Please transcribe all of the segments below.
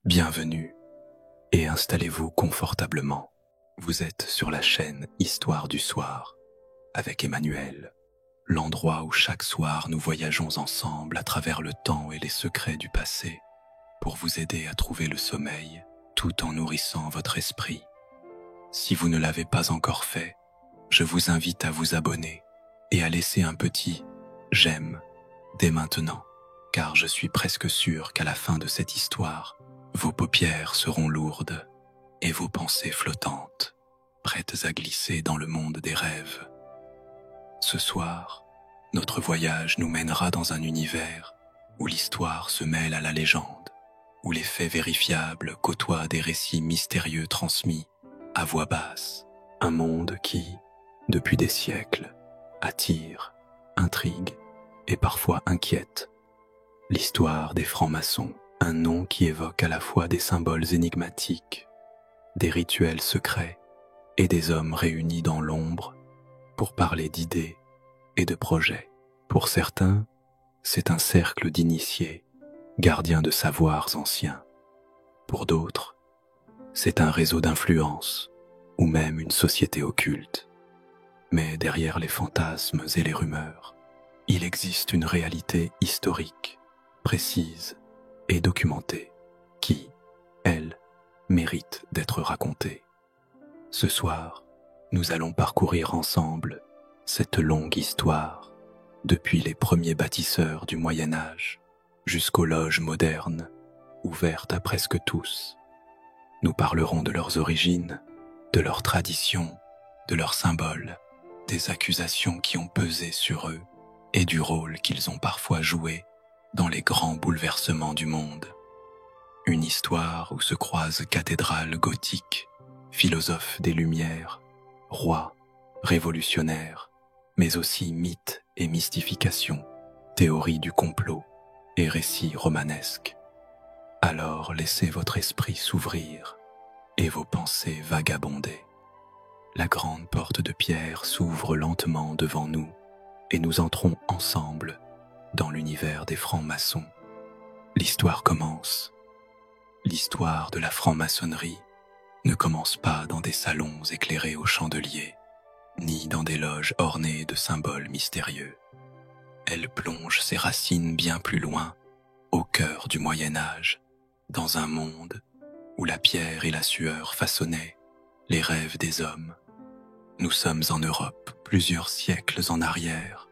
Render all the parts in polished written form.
Bienvenue et installez-vous confortablement. Vous êtes sur la chaîne Histoire du soir avec Emmanuel, l'endroit où chaque soir nous voyageons ensemble à travers le temps et les secrets du passé pour vous aider à trouver le sommeil tout en nourrissant votre esprit. Si vous ne l'avez pas encore fait, je vous invite à vous abonner et à laisser un petit « j'aime » dès maintenant, car je suis presque sûr qu'à la fin de cette histoire, vos paupières seront lourdes et vos pensées flottantes, prêtes à glisser dans le monde des rêves. Ce soir, notre voyage nous mènera dans un univers où l'histoire se mêle à la légende, où les faits vérifiables côtoient des récits mystérieux transmis à voix basse. Un monde qui, depuis des siècles, attire, intrigue et parfois inquiète. L'histoire des francs-maçons, un nom qui évoque à la fois des symboles énigmatiques, des rituels secrets et des hommes réunis dans l'ombre pour parler d'idées et de projets. Pour certains, c'est un cercle d'initiés, gardiens de savoirs anciens. Pour d'autres, c'est un réseau d'influence ou même une société occulte. Mais derrière les fantasmes et les rumeurs, il existe une réalité historique, précise et documentée, qui, elle, mérite d'être racontée. Ce soir, nous allons parcourir ensemble cette longue histoire, depuis les premiers bâtisseurs du Moyen-Âge jusqu'aux loges modernes, ouvertes à presque tous. Nous parlerons de leurs origines, de leurs traditions, de leurs symboles, des accusations qui ont pesé sur eux et du rôle qu'ils ont parfois joué dans les grands bouleversements du monde. Une histoire où se croisent cathédrales gothiques, philosophes des Lumières, rois, révolutionnaires, mais aussi mythes et mystifications, théories du complot et récits romanesques. Alors laissez votre esprit s'ouvrir et vos pensées vagabonder. La grande porte de pierre s'ouvre lentement devant nous et nous entrons ensemble dans l'univers des francs-maçons. L'histoire commence. L'histoire de la franc-maçonnerie ne commence pas dans des salons éclairés aux chandeliers, ni dans des loges ornées de symboles mystérieux. Elle plonge ses racines bien plus loin, au cœur du Moyen-Âge, dans un monde où la pierre et la sueur façonnaient les rêves des hommes. Nous sommes en Europe, plusieurs siècles en arrière,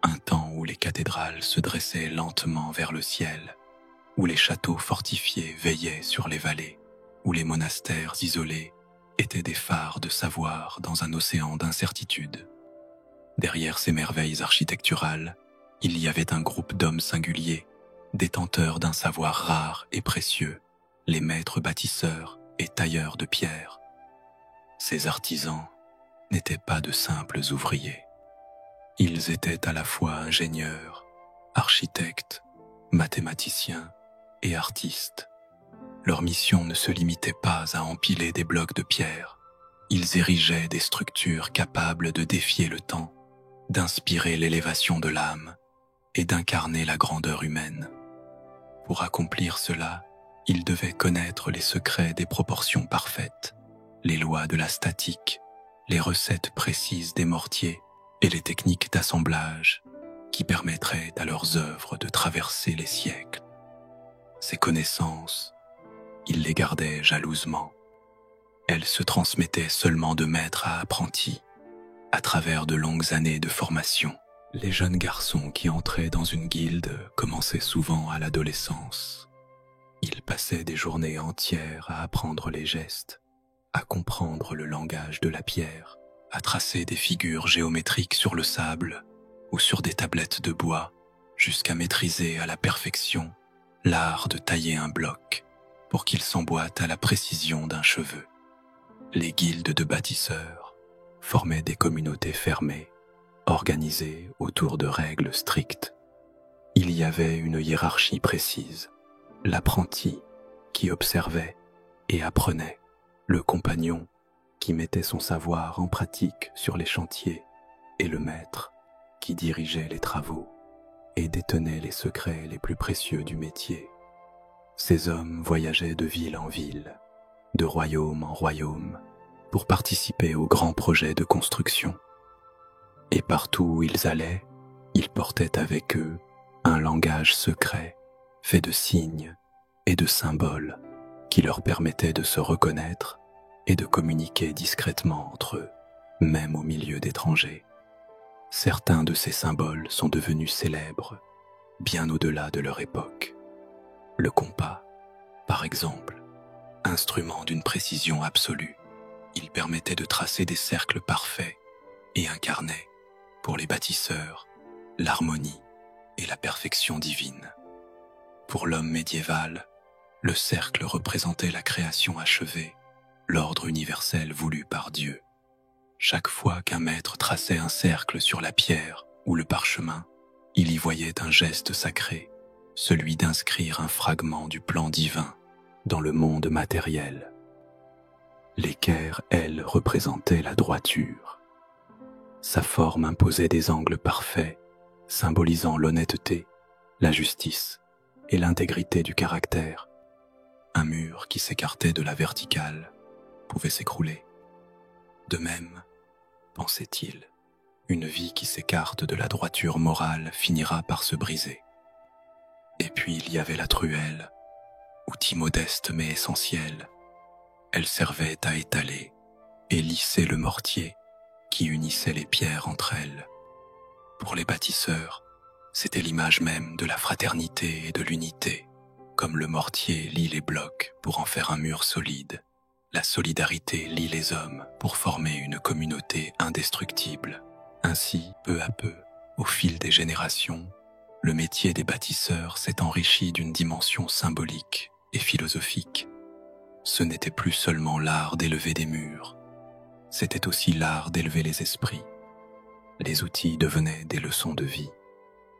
un temps où les cathédrales se dressaient lentement vers le ciel, où les châteaux fortifiés veillaient sur les vallées, où les monastères isolés étaient des phares de savoir dans un océan d'incertitude. Derrière ces merveilles architecturales, il y avait un groupe d'hommes singuliers, détenteurs d'un savoir rare et précieux, les maîtres bâtisseurs et tailleurs de pierre. Ces artisans n'étaient pas de simples ouvriers. Ils étaient à la fois ingénieurs, architectes, mathématiciens et artistes. Leur mission ne se limitait pas à empiler des blocs de pierre. Ils érigeaient des structures capables de défier le temps, d'inspirer l'élévation de l'âme et d'incarner la grandeur humaine. Pour accomplir cela, ils devaient connaître les secrets des proportions parfaites, les lois de la statique, les recettes précises des mortiers et les techniques d'assemblage qui permettraient à leurs œuvres de traverser les siècles. Ces connaissances, ils les gardaient jalousement. Elles se transmettaient seulement de maître à apprenti, à travers de longues années de formation. Les jeunes garçons qui entraient dans une guilde commençaient souvent à l'adolescence. Ils passaient des journées entières à apprendre les gestes, à comprendre le langage de la pierre, à tracer des figures géométriques sur le sable ou sur des tablettes de bois, jusqu'à maîtriser à la perfection l'art de tailler un bloc pour qu'il s'emboîte à la précision d'un cheveu. Les guildes de bâtisseurs formaient des communautés fermées, organisées autour de règles strictes. Il y avait une hiérarchie précise, l'apprenti qui observait et apprenait, le compagnon qui mettait son savoir en pratique sur les chantiers et le maître qui dirigeait les travaux et détenait les secrets les plus précieux du métier. Ces hommes voyageaient de ville en ville, de royaume en royaume, pour participer aux grands projets de construction. Et partout où ils allaient, ils portaient avec eux un langage secret, fait de signes et de symboles, qui leur permettait de se reconnaître et de communiquer discrètement entre eux, même au milieu d'étrangers. Certains de ces symboles sont devenus célèbres, bien au-delà de leur époque. Le compas, par exemple, instrument d'une précision absolue, il permettait de tracer des cercles parfaits et incarnait, pour les bâtisseurs, l'harmonie et la perfection divine. Pour l'homme médiéval, le cercle représentait la création achevée, l'ordre universel voulu par Dieu. Chaque fois qu'un maître traçait un cercle sur la pierre ou le parchemin, il y voyait un geste sacré, celui d'inscrire un fragment du plan divin dans le monde matériel. L'équerre, elle, représentait la droiture. Sa forme imposait des angles parfaits, symbolisant l'honnêteté, la justice et l'intégrité du caractère. Un mur qui s'écartait de la verticale pouvait s'écrouler. De même, pensait-il, une vie qui s'écarte de la droiture morale finira par se briser. Et puis il y avait la truelle, outil modeste mais essentiel. Elle servait à étaler et lisser le mortier qui unissait les pierres entre elles. Pour les bâtisseurs, c'était l'image même de la fraternité et de l'unité. Comme le mortier lie les blocs pour en faire un mur solide, la solidarité lie les hommes pour former une communauté indestructible. Ainsi, peu à peu, au fil des générations, le métier des bâtisseurs s'est enrichi d'une dimension symbolique et philosophique. Ce n'était plus seulement l'art d'élever des murs, c'était aussi l'art d'élever les esprits. Les outils devenaient des leçons de vie.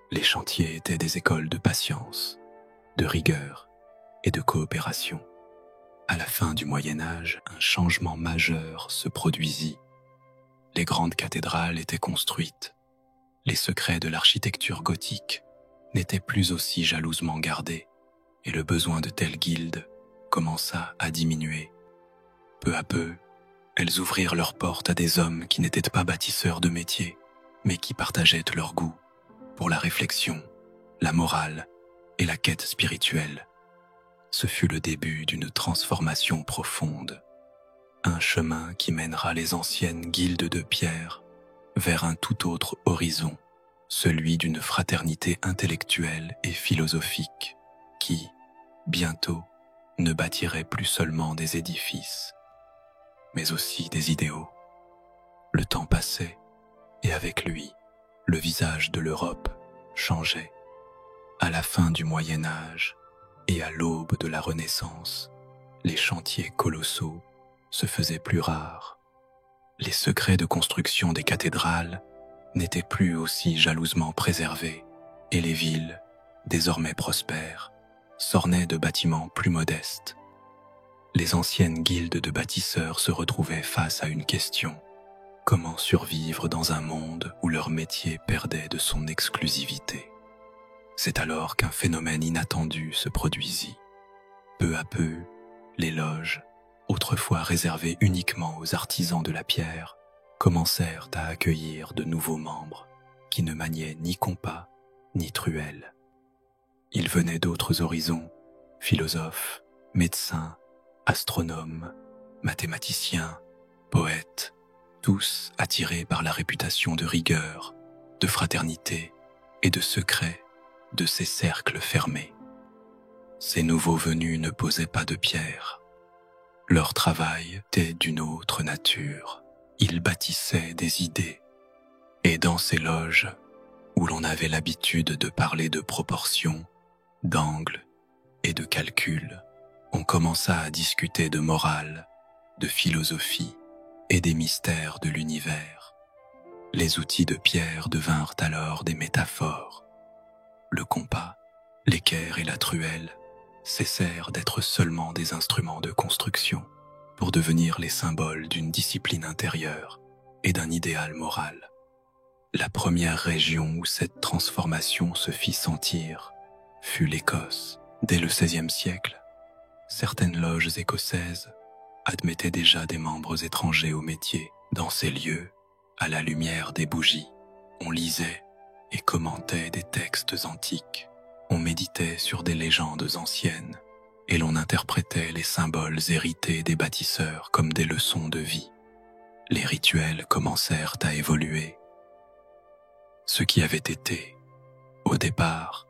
Les chantiers étaient des écoles de patience, de rigueur et de coopération. À la fin du Moyen-Âge, un changement majeur se produisit. Les grandes cathédrales étaient construites. Les secrets de l'architecture gothique n'étaient plus aussi jalousement gardés, et le besoin de telles guildes commença à diminuer. Peu à peu, elles ouvrirent leurs portes à des hommes qui n'étaient pas bâtisseurs de métier, mais qui partageaient leur goût pour la réflexion, la morale et la quête spirituelle. Ce fut le début d'une transformation profonde, un chemin qui mènera les anciennes guildes de pierre vers un tout autre horizon, celui d'une fraternité intellectuelle et philosophique qui, bientôt, ne bâtirait plus seulement des édifices, mais aussi des idéaux. Le temps passait, et avec lui, le visage de l'Europe changeait. À la fin du Moyen Âge et à l'aube de la Renaissance, les chantiers colossaux se faisaient plus rares. Les secrets de construction des cathédrales n'étaient plus aussi jalousement préservés, et les villes, désormais prospères, s'ornaient de bâtiments plus modestes. Les anciennes guildes de bâtisseurs se retrouvaient face à une question: comment survivre dans un monde où leur métier perdait de son exclusivité? C'est alors qu'un phénomène inattendu se produisit. Peu à peu, les loges, autrefois réservées uniquement aux artisans de la pierre, commencèrent à accueillir de nouveaux membres qui ne maniaient ni compas ni truelle. Ils venaient d'autres horizons, philosophes, médecins, astronomes, mathématiciens, poètes, tous attirés par la réputation de rigueur, de fraternité et de secret de ces cercles fermés. Ces nouveaux venus ne posaient pas de pierre. Leur travail était d'une autre nature. Ils bâtissaient des idées. Et dans ces loges, où l'on avait l'habitude de parler de proportions, d'angles et de calculs, on commença à discuter de morale, de philosophie et des mystères de l'univers. Les outils de pierre devinrent alors des métaphores. Le compas, l'équerre et la truelle cessèrent d'être seulement des instruments de construction pour devenir les symboles d'une discipline intérieure et d'un idéal moral. La première région où cette transformation se fit sentir fut l'Écosse, Dès le XVIe siècle, certaines loges écossaises admettaient déjà des membres étrangers au métier. Dans ces lieux, à la lumière des bougies, on lisait et commentait des textes antiques, on méditait sur des légendes anciennes, et l'on interprétait les symboles hérités des bâtisseurs comme des leçons de vie. Les rituels commencèrent à évoluer. Ce qui avait été, au départ,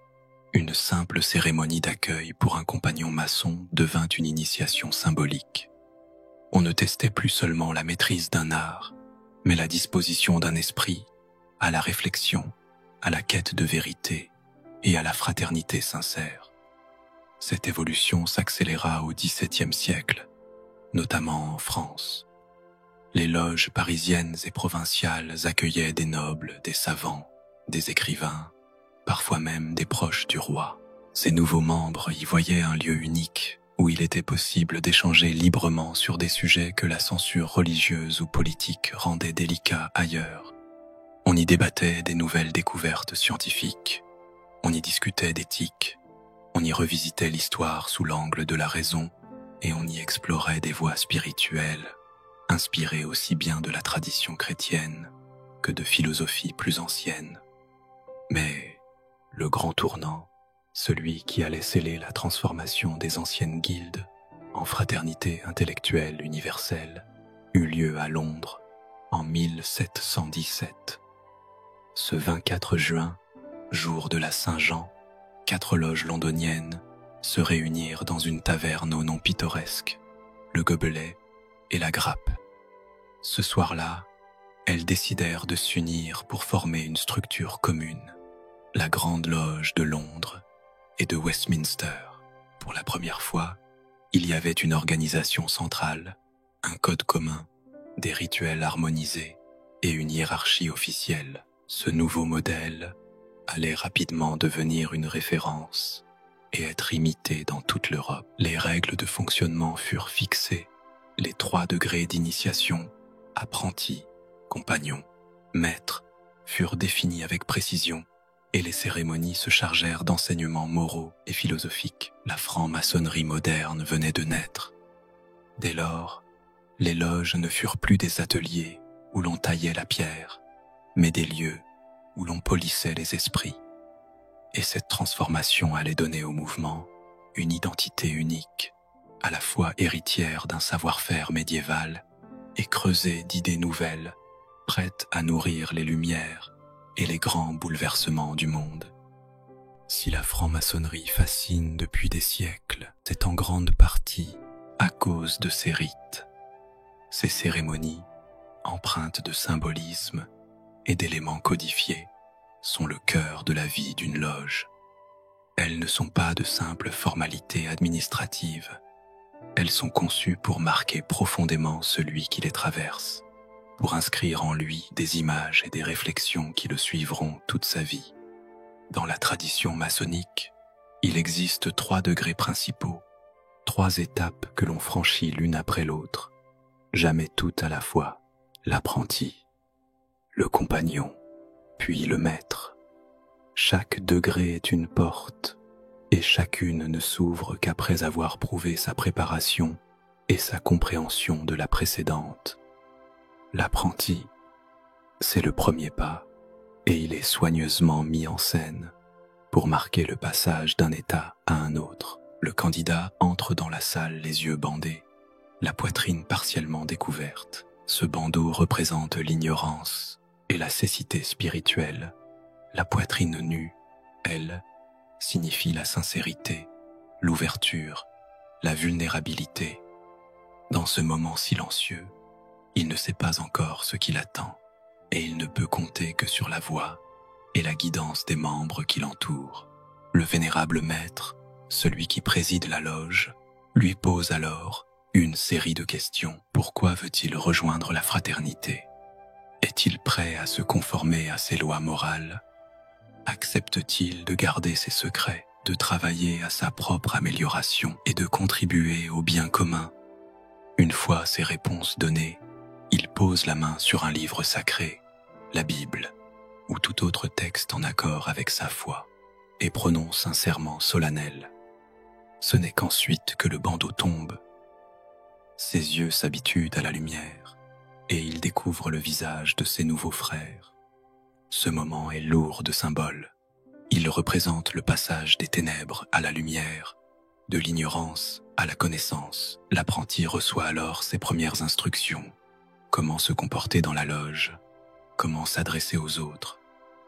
une simple cérémonie d'accueil pour un compagnon maçon devint une initiation symbolique. On ne testait plus seulement la maîtrise d'un art, mais la disposition d'un esprit à la réflexion, à la quête de vérité et à la fraternité sincère. Cette évolution s'accéléra au XVIIe siècle, notamment en France. Les loges parisiennes et provinciales accueillaient des nobles, des savants, des écrivains, parfois même des proches du roi. Ces nouveaux membres y voyaient un lieu unique où il était possible d'échanger librement sur des sujets que la censure religieuse ou politique rendait délicats ailleurs. On y débattait des nouvelles découvertes scientifiques, on y discutait d'éthique, on y revisitait l'histoire sous l'angle de la raison et on y explorait des voies spirituelles, inspirées aussi bien de la tradition chrétienne que de philosophies plus anciennes. Mais le grand tournant, celui qui allait sceller la transformation des anciennes guildes en fraternité intellectuelle universelle, eut lieu à Londres en 1717. Ce 24 juin, jour de la Saint-Jean, 4 loges londoniennes se réunirent dans une taverne au nom pittoresque, le Gobelet et la Grappe. Ce soir-là, elles décidèrent de s'unir pour former une structure commune, la Grande Loge de Londres et de Westminster. Pour la première fois, il y avait une organisation centrale, un code commun, des rituels harmonisés et une hiérarchie officielle. Ce nouveau modèle allait rapidement devenir une référence et être imité dans toute l'Europe. Les règles de fonctionnement furent fixées, les 3 degrés d'initiation, apprenti, compagnon, maître, furent définis avec précision et les cérémonies se chargèrent d'enseignements moraux et philosophiques. La franc-maçonnerie moderne venait de naître. Dès lors, les loges ne furent plus des ateliers où l'on taillait la pierre, mais des lieux où l'on polissait les esprits. Et cette transformation allait donner au mouvement une identité unique, à la fois héritière d'un savoir-faire médiéval et creusée d'idées nouvelles, prêtes à nourrir les lumières et les grands bouleversements du monde. Si la franc-maçonnerie fascine depuis des siècles, c'est en grande partie à cause de ses rites. Ces cérémonies, empreintes de symbolisme et d'éléments codifiés, sont le cœur de la vie d'une loge. Elles ne sont pas de simples formalités administratives. Elles sont conçues pour marquer profondément celui qui les traverse, pour inscrire en lui des images et des réflexions qui le suivront toute sa vie. Dans la tradition maçonnique, il existe 3 degrés principaux, 3 étapes que l'on franchit l'une après l'autre, jamais toutes à la fois. L'apprenti, le compagnon, puis le maître. Chaque degré est une porte, et chacune ne s'ouvre qu'après avoir prouvé sa préparation et sa compréhension de la précédente. L'apprenti, c'est le premier pas, et il est soigneusement mis en scène pour marquer le passage d'un état à un autre. Le candidat entre dans la salle les yeux bandés, la poitrine partiellement découverte. Ce bandeau représente l'ignorance et la cécité spirituelle. La poitrine nue, elle, signifie la sincérité, l'ouverture, la vulnérabilité. Dans ce moment silencieux, il ne sait pas encore ce qui l'attend, et il ne peut compter que sur la voix et la guidance des membres qui l'entourent. Le vénérable maître, celui qui préside la loge, lui pose alors une série de questions. Pourquoi veut-il rejoindre la fraternité? Est-il prêt à se conformer à ses lois morales? Accepte-t-il de garder ses secrets, de travailler à sa propre amélioration et de contribuer au bien commun? Une fois ces réponses données, il pose la main sur un livre sacré, la Bible, ou tout autre texte en accord avec sa foi, et prononce un serment solennel. Ce n'est qu'ensuite que le bandeau tombe. Ses yeux s'habituent à la lumière et il découvre le visage de ses nouveaux frères. Ce moment est lourd de symboles. Il représente le passage des ténèbres à la lumière, de l'ignorance à la connaissance. L'apprenti reçoit alors ses premières instructions. Comment se comporter dans la loge, comment s'adresser aux autres,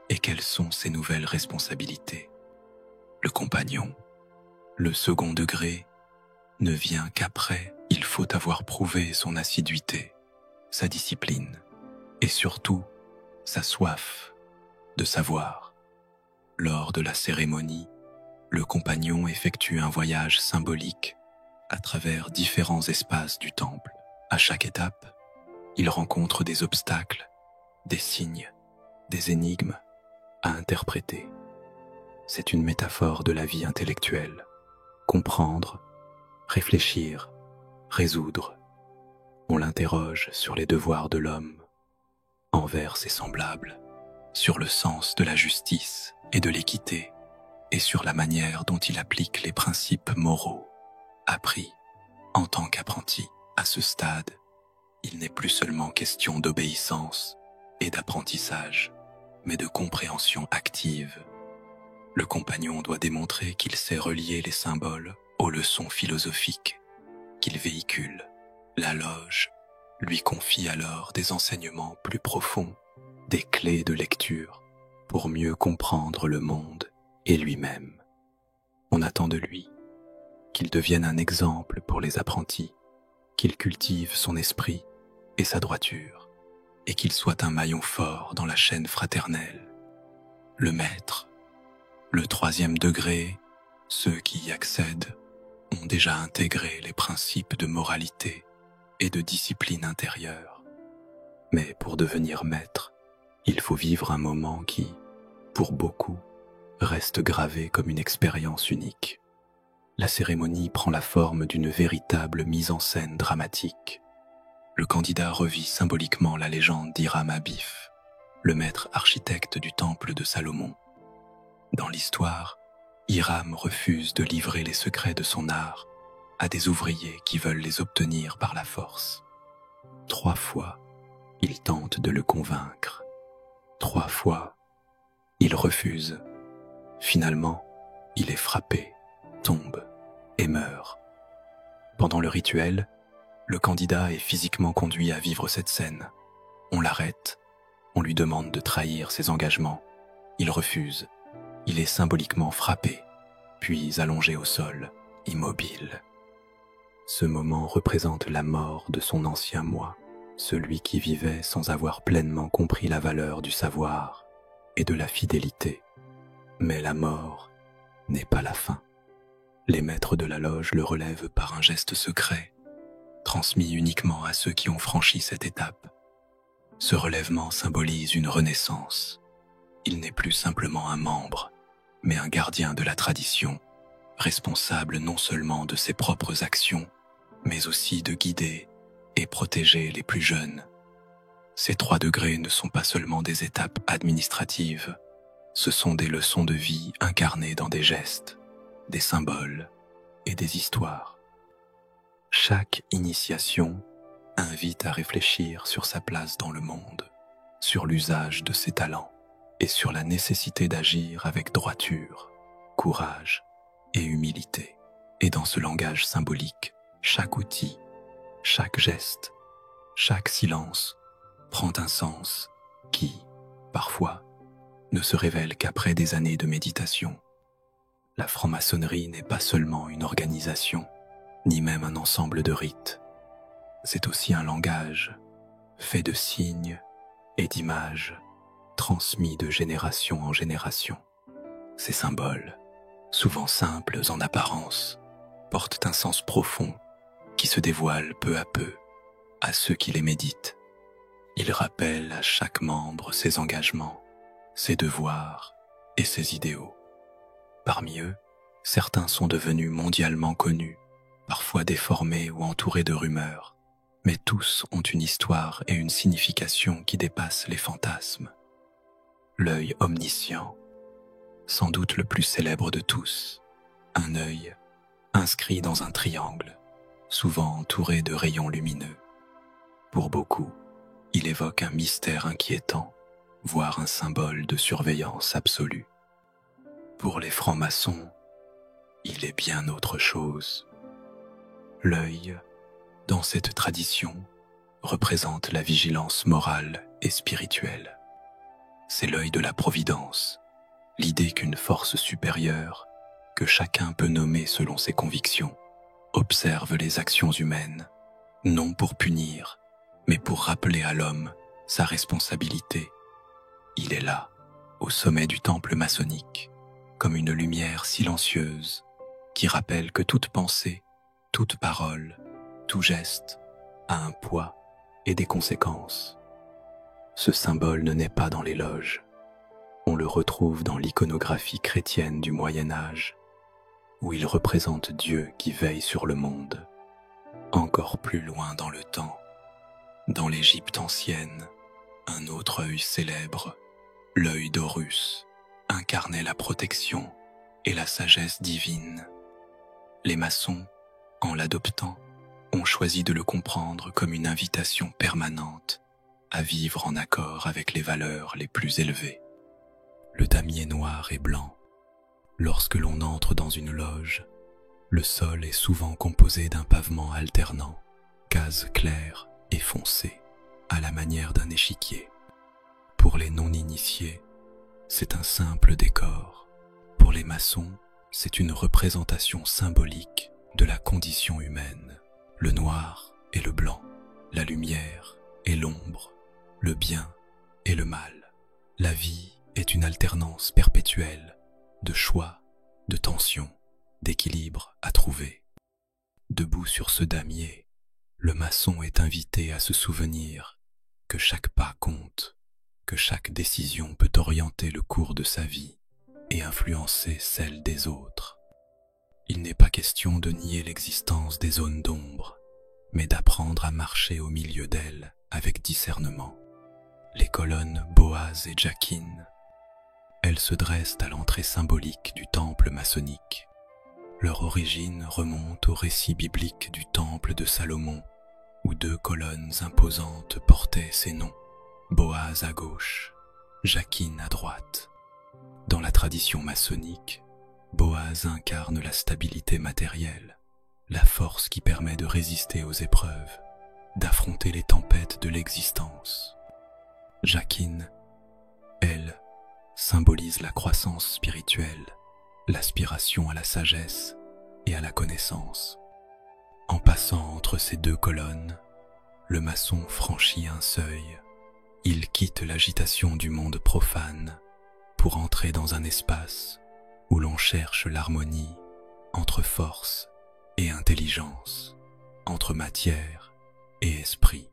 et quelles sont ses nouvelles responsabilités. Le compagnon, le second degré, ne vient qu'après. Il faut avoir prouvé son assiduité, sa discipline, et surtout sa soif de savoir. Lors de la cérémonie, le compagnon effectue un voyage symbolique à travers différents espaces du temple. À chaque étape, il rencontre des obstacles, des signes, des énigmes à interpréter. C'est une métaphore de la vie intellectuelle. Comprendre, réfléchir, résoudre. On l'interroge sur les devoirs de l'homme envers ses semblables, sur le sens de la justice et de l'équité, et sur la manière dont il applique les principes moraux appris en tant qu'apprenti. À ce stade, il n'est plus seulement question d'obéissance et d'apprentissage, mais de compréhension active. Le compagnon doit démontrer qu'il sait relier les symboles aux leçons philosophiques qu'il véhicule. La loge lui confie alors des enseignements plus profonds, des clés de lecture pour mieux comprendre le monde et lui-même. On attend de lui qu'il devienne un exemple pour les apprentis, qu'il cultive son esprit et sa droiture, et qu'il soit un maillon fort dans la chaîne fraternelle. Le maître, le troisième degré, ceux qui y accèdent, ont déjà intégré les principes de moralité et de discipline intérieure. Mais pour devenir maître, il faut vivre un moment qui, pour beaucoup, reste gravé comme une expérience unique. La cérémonie prend la forme d'une véritable mise en scène dramatique. Le candidat revit symboliquement la légende d'Hiram Abif, le maître architecte du temple de Salomon. Dans l'histoire, Hiram refuse de livrer les secrets de son art à des ouvriers qui veulent les obtenir par la force. 3 fois, il tente de le convaincre. 3 fois, il refuse. Finalement, il est frappé, tombe et meurt. Pendant le rituel, le candidat est physiquement conduit à vivre cette scène. On l'arrête, on lui demande de trahir ses engagements. Il refuse. Il est symboliquement frappé, puis allongé au sol, immobile. Ce moment représente la mort de son ancien moi, celui qui vivait sans avoir pleinement compris la valeur du savoir et de la fidélité. Mais la mort n'est pas la fin. Les maîtres de la loge le relèvent par un geste secret, transmis uniquement à ceux qui ont franchi cette étape. Ce relèvement symbolise une renaissance. Il n'est plus simplement un membre, mais un gardien de la tradition, responsable non seulement de ses propres actions, mais aussi de guider et protéger les plus jeunes. Ces 3 degrés ne sont pas seulement des étapes administratives, ce sont des leçons de vie incarnées dans des gestes, des symboles et des histoires. Chaque initiation invite à réfléchir sur sa place dans le monde, sur l'usage de ses talents et sur la nécessité d'agir avec droiture, courage et humilité. Et dans ce langage symbolique, chaque outil, chaque geste, chaque silence prend un sens qui, parfois, ne se révèle qu'après des années de méditation. La franc-maçonnerie n'est pas seulement une organisation, ni même un ensemble de rites. C'est aussi un langage, fait de signes et d'images, transmis de génération en génération. Ces symboles, souvent simples en apparence, portent un sens profond qui se dévoile peu à peu à ceux qui les méditent. Ils rappellent à chaque membre ses engagements, ses devoirs et ses idéaux. Parmi eux, certains sont devenus mondialement connus, parfois déformés ou entourés de rumeurs, mais tous ont une histoire et une signification qui dépassent les fantasmes. L'œil omniscient, sans doute le plus célèbre de tous, un œil inscrit dans un triangle, souvent entouré de rayons lumineux. Pour beaucoup, il évoque un mystère inquiétant, voire un symbole de surveillance absolue. Pour les francs-maçons, il est bien autre chose. L'œil, dans cette tradition, représente la vigilance morale et spirituelle. C'est l'œil de la providence, l'idée qu'une force supérieure, que chacun peut nommer selon ses convictions, observe les actions humaines, non pour punir, mais pour rappeler à l'homme sa responsabilité. Il est là, au sommet du temple maçonnique, comme une lumière silencieuse qui rappelle que toute pensée, toute parole, tout geste a un poids et des conséquences. Ce symbole ne naît pas dans les loges. On le retrouve dans l'iconographie chrétienne du Moyen Âge, où il représente Dieu qui veille sur le monde. Encore plus loin dans le temps, dans l'Égypte ancienne, un autre œil célèbre, l'œil d'Horus, incarnait la protection et la sagesse divine. Les maçons, en l'adoptant, ont choisi de le comprendre comme une invitation permanente à vivre en accord avec les valeurs les plus élevées. Le damier noir et blanc. Lorsque l'on entre dans une loge, le sol est souvent composé d'un pavement alternant, cases claires et foncées, à la manière d'un échiquier. Pour les non-initiés, c'est un simple décor. Pour les maçons, c'est une représentation symbolique de la condition humaine. Le noir et le blanc, la lumière et l'ombre, le bien et le mal. La vie est une alternance perpétuelle de choix, de tension, d'équilibre à trouver. Debout sur ce damier, le maçon est invité à se souvenir que chaque pas compte, que chaque décision peut orienter le cours de sa vie et influencer celle des autres. Il n'est pas question de nier l'existence des zones d'ombre, mais d'apprendre à marcher au milieu d'elles avec discernement. Les colonnes Boaz et Jachin, elles se dressent à l'entrée symbolique du temple maçonnique. Leur origine remonte au récit biblique du temple de Salomon, où deux colonnes imposantes portaient ces noms, Boaz à gauche, Jachin à droite. Dans la tradition maçonnique, Boaz incarne la stabilité matérielle, la force qui permet de résister aux épreuves, d'affronter les tempêtes de l'existence. Jachin, elle, symbolise la croissance spirituelle, l'aspiration à la sagesse et à la connaissance. En passant entre ces deux colonnes, le maçon franchit un seuil. Il quitte l'agitation du monde profane pour entrer dans un espace où l'on cherche l'harmonie entre force et intelligence, entre matière et esprit.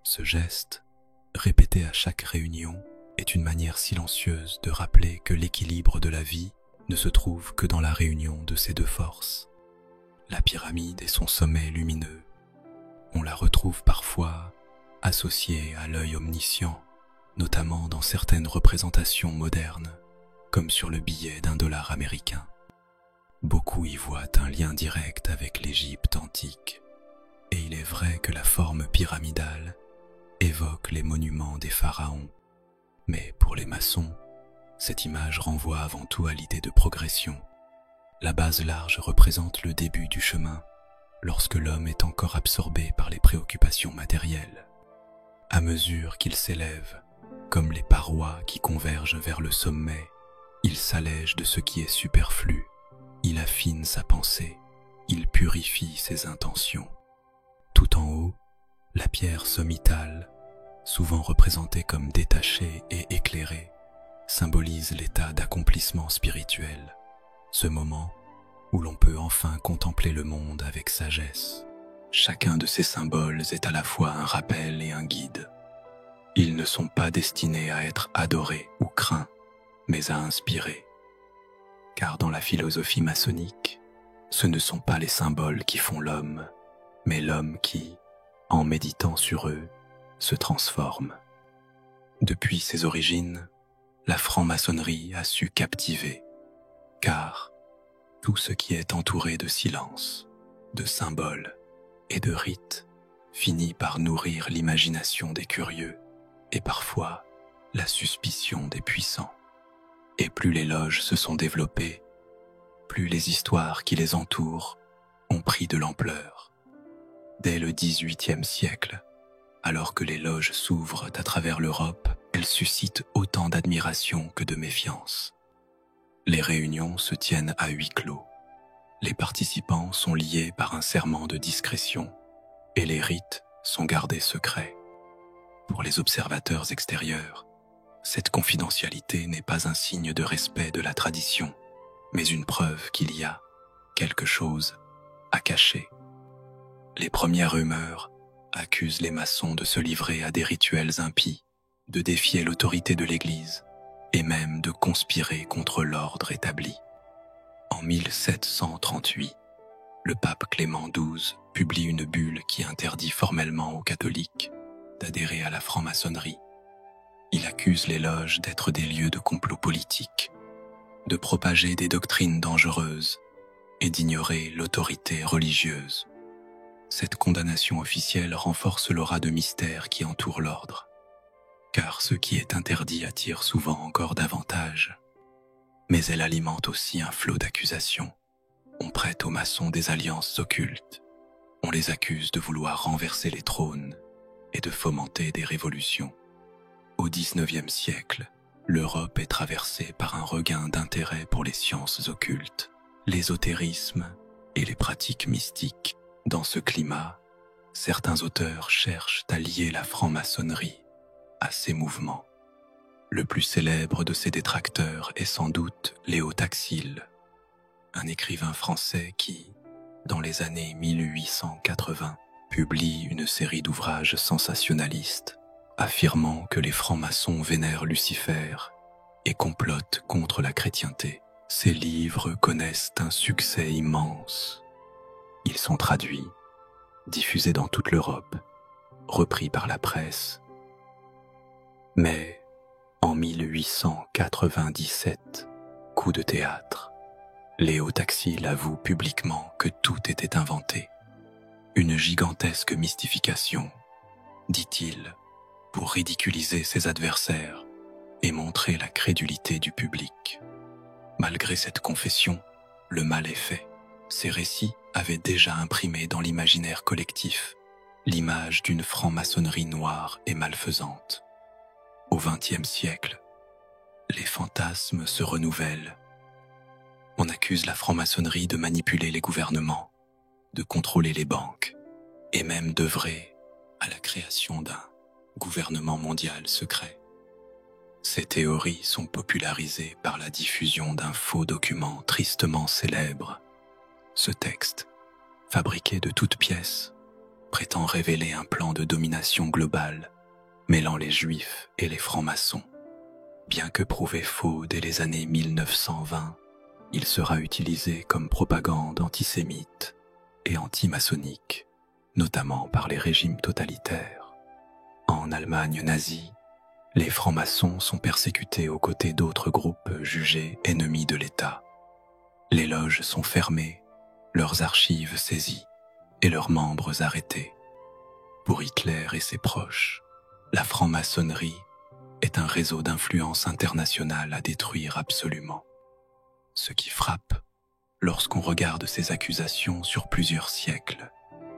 Ce geste, répété à chaque réunion, est une manière silencieuse de rappeler que l'équilibre de la vie ne se trouve que dans la réunion de ces deux forces. La pyramide et son sommet lumineux, on la retrouve parfois associée à l'œil omniscient, notamment dans certaines représentations modernes, comme sur le billet d'$1 américain. Beaucoup y voient un lien direct avec l'Égypte antique, et il est vrai que la forme pyramidale évoque les monuments des pharaons. Mais pour les maçons, cette image renvoie avant tout à l'idée de progression. La base large représente le début du chemin, lorsque l'homme est encore absorbé par les préoccupations matérielles. À mesure qu'il s'élève, comme les parois qui convergent vers le sommet, il s'allège de ce qui est superflu, il affine sa pensée, il purifie ses intentions. Tout en haut, la pierre sommitale, souvent représentée comme détachée et éclairée, symbolise l'état d'accomplissement spirituel, ce moment où l'on peut enfin contempler le monde avec sagesse. Chacun de ces symboles est à la fois un rappel et un guide. Ils ne sont pas destinés à être adorés ou craints, mais à inspirer. Car dans la philosophie maçonnique, ce ne sont pas les symboles qui font l'homme, mais l'homme qui, en méditant sur eux, se transforme. Depuis ses origines, la franc-maçonnerie a su captiver, car Tout ce qui est entouré de silence, de symboles et de rites finit par nourrir l'imagination des curieux et parfois la suspicion des puissants. Et plus les loges se sont développées, plus les histoires qui les entourent ont pris de l'ampleur. Dès le XVIIIe siècle, alors que les loges s'ouvrent à travers l'Europe, elles suscitent autant d'admiration que de méfiance. Les réunions se tiennent à huis clos. Les participants sont liés par un serment de discrétion et les rites sont gardés secrets. Pour les observateurs extérieurs, cette confidentialité n'est pas un signe de respect de la tradition, mais une preuve qu'il y a quelque chose à cacher. Les premières rumeurs accusent les maçons de se livrer à des rituels impies, de défier l'autorité de l'Église et même de conspirer contre l'ordre établi. En 1738, le pape Clément XII publie une bulle qui interdit formellement aux catholiques d'adhérer à la franc-maçonnerie. Il accuse les loges d'être des lieux de complot politique, de propager des doctrines dangereuses et d'ignorer l'autorité religieuse. Cette condamnation officielle renforce l'aura de mystère qui entoure l'ordre, car ce qui est interdit attire souvent encore davantage. Mais elle alimente aussi un flot d'accusations. On prête aux maçons des alliances occultes. On les accuse de vouloir renverser les trônes et de fomenter des révolutions. Au XIXe siècle, l'Europe est traversée par un regain d'intérêt pour les sciences occultes, l'ésotérisme et les pratiques mystiques. Dans ce climat, certains auteurs cherchent à lier la franc-maçonnerie à ces mouvements. Le plus célèbre de ces détracteurs est sans doute Léo Taxil, un écrivain français qui, dans les années 1880, publie une série d'ouvrages sensationnalistes affirmant que les francs-maçons vénèrent Lucifer et complotent contre la chrétienté. Ces livres connaissent un succès immense. Ils sont traduits, diffusés dans toute l'Europe, repris par la presse. Mais en 1897, coup de théâtre, Léo Taxil avoue publiquement que tout était inventé. Une gigantesque mystification, dit-il, pour ridiculiser ses adversaires et montrer la crédulité du public. Malgré cette confession, le mal est fait. Ces récits avaient déjà imprimé dans l'imaginaire collectif l'image d'une franc-maçonnerie noire et malfaisante. Au XXe siècle, les fantasmes se renouvellent. On accuse la franc-maçonnerie de manipuler les gouvernements, de contrôler les banques et même d'œuvrer à la création d'un gouvernement mondial secret. Ces théories sont popularisées par la diffusion d'un faux document tristement célèbre. Ce texte, fabriqué de toutes pièces, prétend révéler un plan de domination globale mêlant les juifs et les francs-maçons. Bien que prouvé faux dès les années 1920, il sera utilisé comme propagande antisémite et anti-maçonnique, notamment par les régimes totalitaires. En Allemagne nazie, les francs-maçons sont persécutés aux côtés d'autres groupes jugés ennemis de l'État. Les loges sont fermées, leurs archives saisies et leurs membres arrêtés. Pour Hitler et ses proches, la franc-maçonnerie est un réseau d'influence internationale à détruire absolument. Ce qui frappe, lorsqu'on regarde ces accusations sur plusieurs siècles,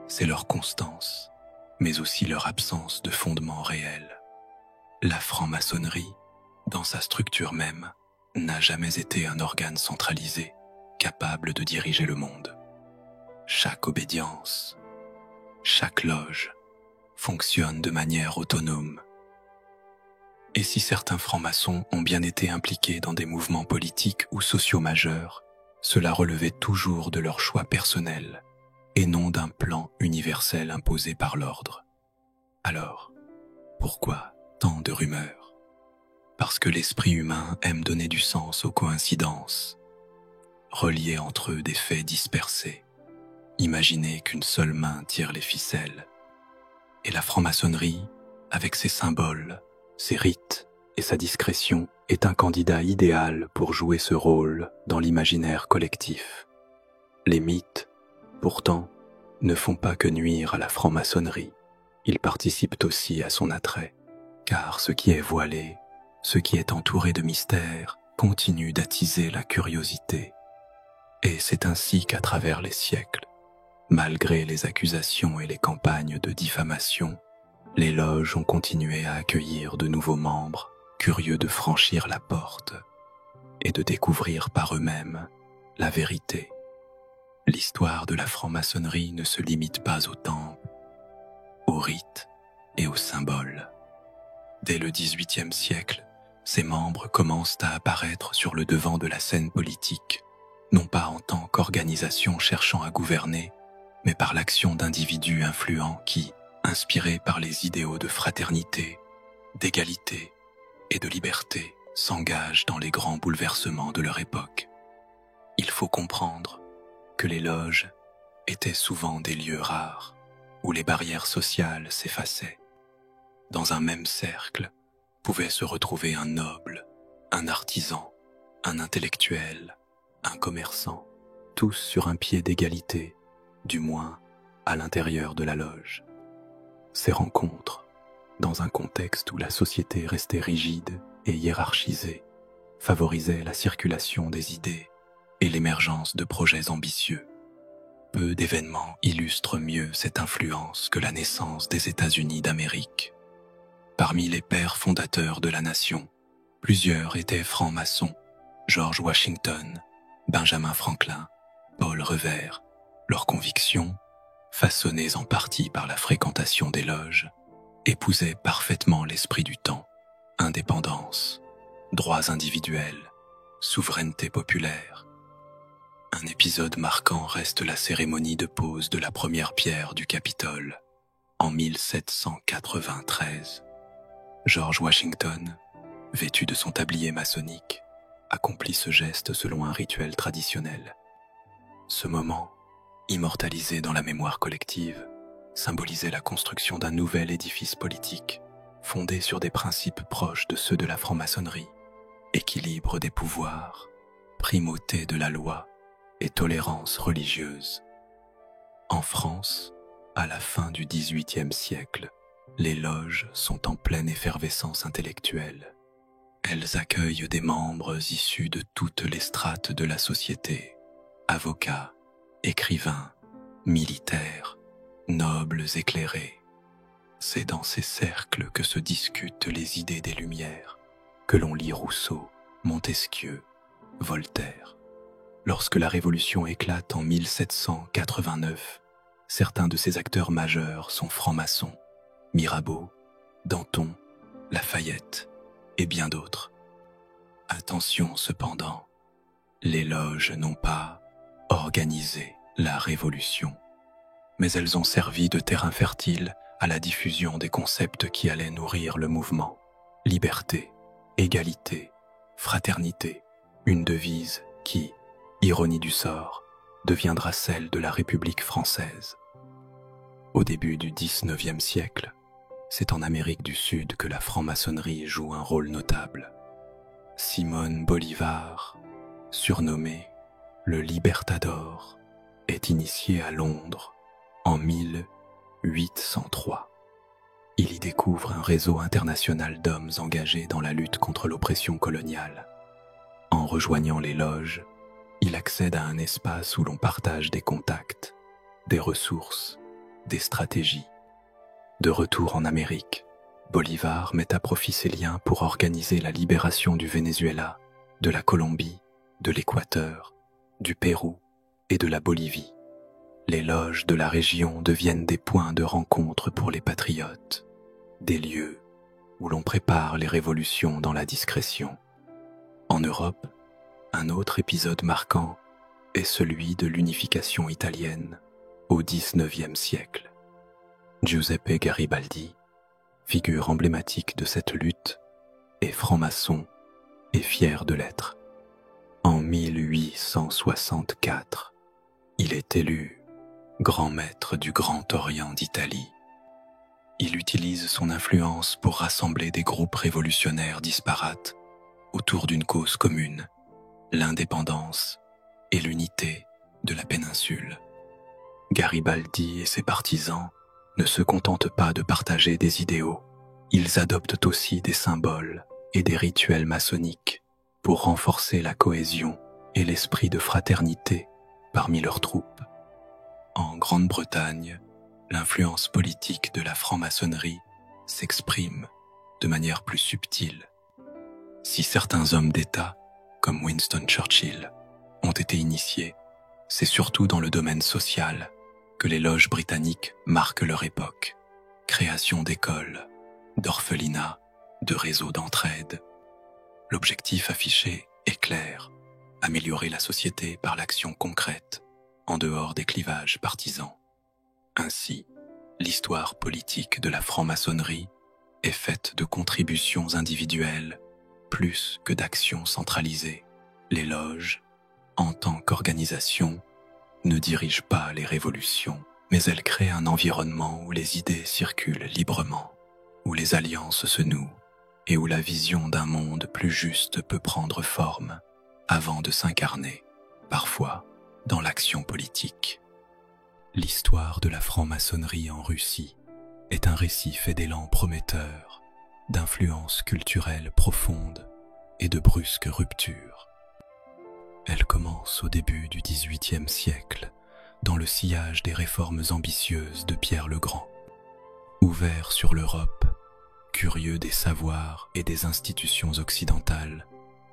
c'est leur constance, mais aussi leur absence de fondement réel. La franc-maçonnerie, dans sa structure même, n'a jamais été un organe centralisé, capable de diriger le monde. Chaque obédience, chaque loge, fonctionne de manière autonome. Et si certains francs-maçons ont bien été impliqués dans des mouvements politiques ou sociaux majeurs, cela relevait toujours de leur choix personnel et non d'un plan universel imposé par l'ordre. Alors, pourquoi tant de rumeurs? Parce que l'esprit humain aime donner du sens aux coïncidences, relier entre eux des faits dispersés, imaginer qu'une seule main tire les ficelles. Et la franc-maçonnerie, avec ses symboles, ses rites et sa discrétion, est un candidat idéal pour jouer ce rôle dans l'imaginaire collectif. Les mythes, pourtant, ne font pas que nuire à la franc-maçonnerie. Ils participent aussi à son attrait, car ce qui est voilé, ce qui est entouré de mystère, continue d'attiser la curiosité. Et c'est ainsi qu'à travers les siècles, malgré les accusations et les campagnes de diffamation, les loges ont continué à accueillir de nouveaux membres, curieux de franchir la porte et de découvrir par eux-mêmes la vérité. L'histoire de la franc-maçonnerie ne se limite pas au temple, aux rites et aux symboles. Dès le XVIIIe siècle, ses membres commencent à apparaître sur le devant de la scène politique, non pas en tant qu'organisation cherchant à gouverner, mais par l'action d'individus influents qui, inspirés par les idéaux de fraternité, d'égalité et de liberté, s'engagent dans les grands bouleversements de leur époque. Il faut comprendre que les loges étaient souvent des lieux rares, où les barrières sociales s'effaçaient. Dans un même cercle pouvait se retrouver un noble, un artisan, un intellectuel, un commerçant, tous sur un pied d'égalité, du moins à l'intérieur de la loge. Ces rencontres, dans un contexte où la société restait rigide et hiérarchisée, favorisaient la circulation des idées et l'émergence de projets ambitieux. Peu d'événements illustrent mieux cette influence que la naissance des États-Unis d'Amérique. Parmi les pères fondateurs de la nation, plusieurs étaient francs-maçons: George Washington, Benjamin Franklin, Paul Revere. Leurs convictions, façonnées en partie par la fréquentation des loges, épousaient parfaitement l'esprit du temps: indépendance, droits individuels, souveraineté populaire. Un épisode marquant reste la cérémonie de pose de la première pierre du Capitole, en 1793. George Washington, vêtu de son tablier maçonnique, accomplit ce geste selon un rituel traditionnel. Ce moment, immortalisé dans la mémoire collective, symbolisait la construction d'un nouvel édifice politique, fondé sur des principes proches de ceux de la franc-maçonnerie: équilibre des pouvoirs, primauté de la loi et tolérance religieuse. En France, à la fin du XVIIIe siècle, les loges sont en pleine effervescence intellectuelle. Elles accueillent des membres issus de toutes les strates de la société: avocats, écrivains, militaires, nobles éclairés. C'est dans ces cercles que se discutent les idées des Lumières, que l'on lit Rousseau, Montesquieu, Voltaire. Lorsque la Révolution éclate en 1789, certains de ses acteurs majeurs sont francs-maçons: Mirabeau, Danton, Lafayette et bien d'autres. Attention cependant, les loges n'ont pas organisé la Révolution, mais elles ont servi de terrain fertile à la diffusion des concepts qui allaient nourrir le mouvement: liberté, égalité, fraternité, une devise qui, ironie du sort, deviendra celle de la République française. Au début du XIXe siècle, c'est en Amérique du Sud que la franc-maçonnerie joue un rôle notable. Simón Bolívar, surnommé le Libertador, est initié à Londres en 1803. Il y découvre un réseau international d'hommes engagés dans la lutte contre l'oppression coloniale. En rejoignant les loges, il accède à un espace où l'on partage des contacts, des ressources, des stratégies. De retour en Amérique, Bolívar met à profit ses liens pour organiser la libération du Venezuela, de la Colombie, de l'Équateur, du Pérou et de la Bolivie. Les loges de la région deviennent des points de rencontre pour les patriotes, des lieux où l'on prépare les révolutions dans la discrétion. En Europe, un autre épisode marquant est celui de l'unification italienne au XIXe siècle. Giuseppe Garibaldi, figure emblématique de cette lutte, est franc-maçon et fier de l'être. En 1864, il est élu grand maître du Grand Orient d'Italie. Il utilise son influence pour rassembler des groupes révolutionnaires disparates autour d'une cause commune: l'indépendance et l'unité de la péninsule. Garibaldi et ses partisans ne se contentent pas de partager des idéaux, ils adoptent aussi des symboles et des rituels maçonniques pour renforcer la cohésion et l'esprit de fraternité parmi leurs troupes. En Grande-Bretagne, l'influence politique de la franc-maçonnerie s'exprime de manière plus subtile. Si certains hommes d'État, comme Winston Churchill, ont été initiés, c'est surtout dans le domaine social que les loges britanniques marquent leur époque. Création d'écoles, d'orphelinats, de réseaux d'entraide. L'objectif affiché est clair, améliorer la société par l'action concrète, en dehors des clivages partisans. Ainsi, l'histoire politique de la franc-maçonnerie est faite de contributions individuelles plus que d'actions centralisées. Les loges, en tant qu'organisation, ne dirigent pas les révolutions, mais elles créent un environnement où les idées circulent librement, où les alliances se nouent et où la vision d'un monde plus juste peut prendre forme avant de s'incarner, parfois, dans l'action politique. L'histoire de la franc-maçonnerie en Russie est un récit fait d'élan prometteur, d'influences culturelles profondes et de brusques ruptures. Elle commence au début du XVIIIe siècle, dans le sillage des réformes ambitieuses de Pierre le Grand. Ouvert sur l'Europe, curieux des savoirs et des institutions occidentales,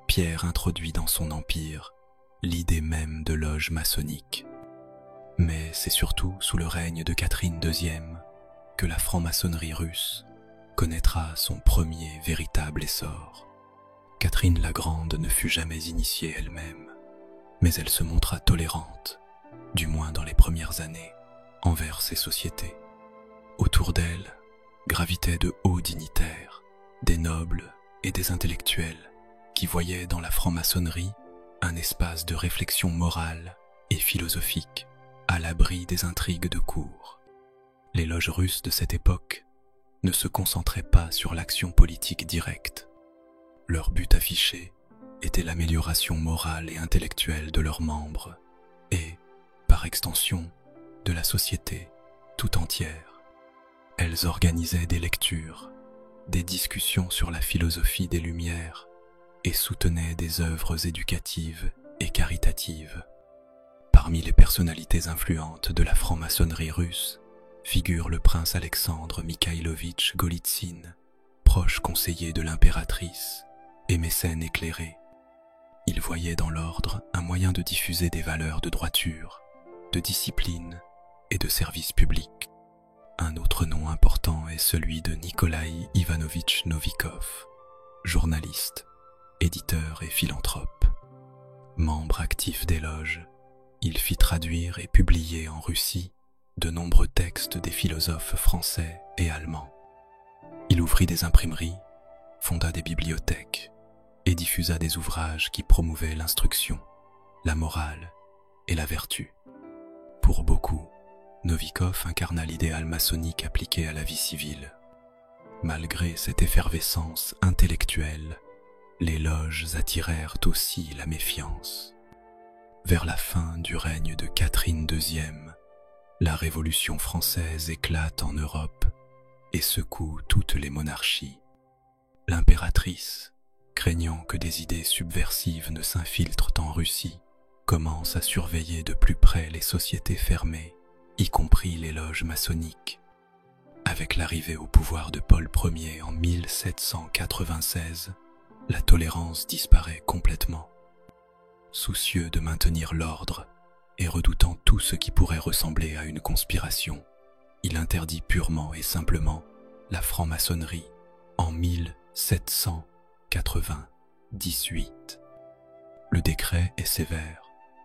Pierre introduit dans son empire l'idée même de loge maçonnique. Mais c'est surtout sous le règne de Catherine II que la franc-maçonnerie russe connaîtra son premier véritable essor. Catherine la Grande ne fut jamais initiée elle-même, mais elle se montra tolérante, du moins dans les premières années, envers ces sociétés. Autour d'elle gravitaient de hauts dignitaires, des nobles et des intellectuels qui voyaient dans la franc-maçonnerie un espace de réflexion morale et philosophique, à l'abri des intrigues de cour. Les loges russes de cette époque ne se concentraient pas sur l'action politique directe. Leur but affiché était l'amélioration morale et intellectuelle de leurs membres et, par extension, de la société tout entière. Elles organisaient des lectures, des discussions sur la philosophie des Lumières et soutenaient des œuvres éducatives et caritatives. Parmi les personnalités influentes de la franc-maçonnerie russe figure le prince Alexandre Mikhailovitch Golitsyn, proche conseiller de l'impératrice et mécène éclairé. Il voyait dans l'ordre un moyen de diffuser des valeurs de droiture, de discipline et de service public. Un autre nom important est celui de Nikolaï Ivanovitch Novikov, journaliste, éditeur et philanthrope. Membre actif des loges, il fit traduire et publier en Russie de nombreux textes des philosophes français et allemands. Il ouvrit des imprimeries, fonda des bibliothèques et diffusa des ouvrages qui promouvaient l'instruction, la morale et la vertu. Pour beaucoup, Novikov incarna l'idéal maçonnique appliqué à la vie civile. Malgré cette effervescence intellectuelle, les loges attirèrent aussi la méfiance. Vers la fin du règne de Catherine II, la Révolution française éclate en Europe et secoue toutes les monarchies. L'impératrice, craignant que des idées subversives ne s'infiltrent en Russie, commence à surveiller de plus près les sociétés fermées, y compris les loges maçonniques. Avec l'arrivée au pouvoir de Paul Ier en 1796, la tolérance disparaît complètement. Soucieux de maintenir l'ordre et redoutant tout ce qui pourrait ressembler à une conspiration, il interdit purement et simplement la franc-maçonnerie en 1798. Le décret est sévère: